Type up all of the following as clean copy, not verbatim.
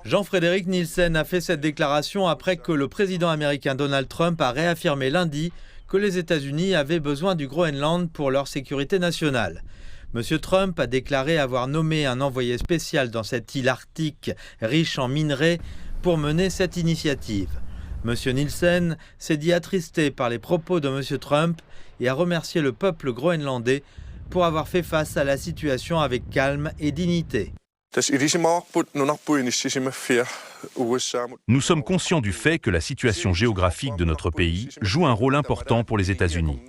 Jean-Frédéric Nielsen a fait cette déclaration après que le président américain Donald Trump a réaffirmé lundi que les États-Unis avaient besoin du Groenland pour leur sécurité nationale. M. Trump a déclaré avoir nommé un envoyé spécial dans cette île arctique riche en minerais pour mener cette initiative. M. Nielsen s'est dit attristé par les propos de M. Trump et a remercié le peuple groenlandais pour avoir fait face à la situation avec calme et dignité. Nous sommes conscients du fait que la situation géographique de notre pays joue un rôle important pour les États-Unis.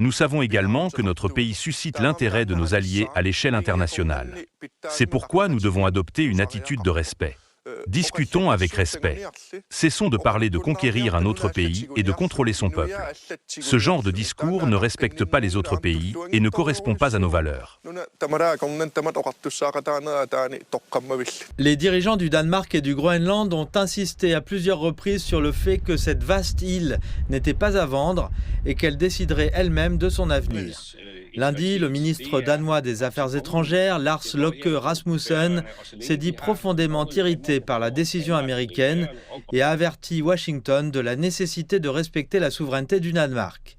Nous savons également que notre pays suscite l'intérêt de nos alliés à l'échelle internationale. C'est pourquoi nous devons adopter une attitude de respect. Discutons avec respect. Cessons de parler de conquérir un autre pays et de contrôler son peuple. Ce genre de discours ne respecte pas les autres pays et ne correspond pas à nos valeurs. Les dirigeants du Danemark et du Groenland ont insisté à plusieurs reprises sur le fait que cette vaste île n'était pas à vendre et qu'elle déciderait elle-même de son avenir. Lundi, le ministre danois des Affaires étrangères, Lars Løkke Rasmussen, s'est dit profondément irrité par la décision américaine et a averti Washington de la nécessité de respecter la souveraineté du Danemark.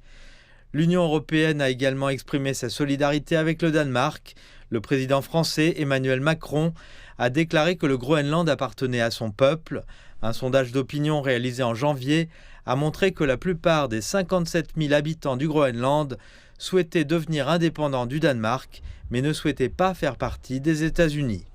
L'Union européenne a également exprimé sa solidarité avec le Danemark. Le président français, Emmanuel Macron, a déclaré que le Groenland appartenait à son peuple. Un sondage d'opinion réalisé en janvier a montré que la plupart des 57 000 habitants du Groenland souhaitaient devenir indépendants du Danemark, mais ne souhaitaient pas faire partie des États-Unis.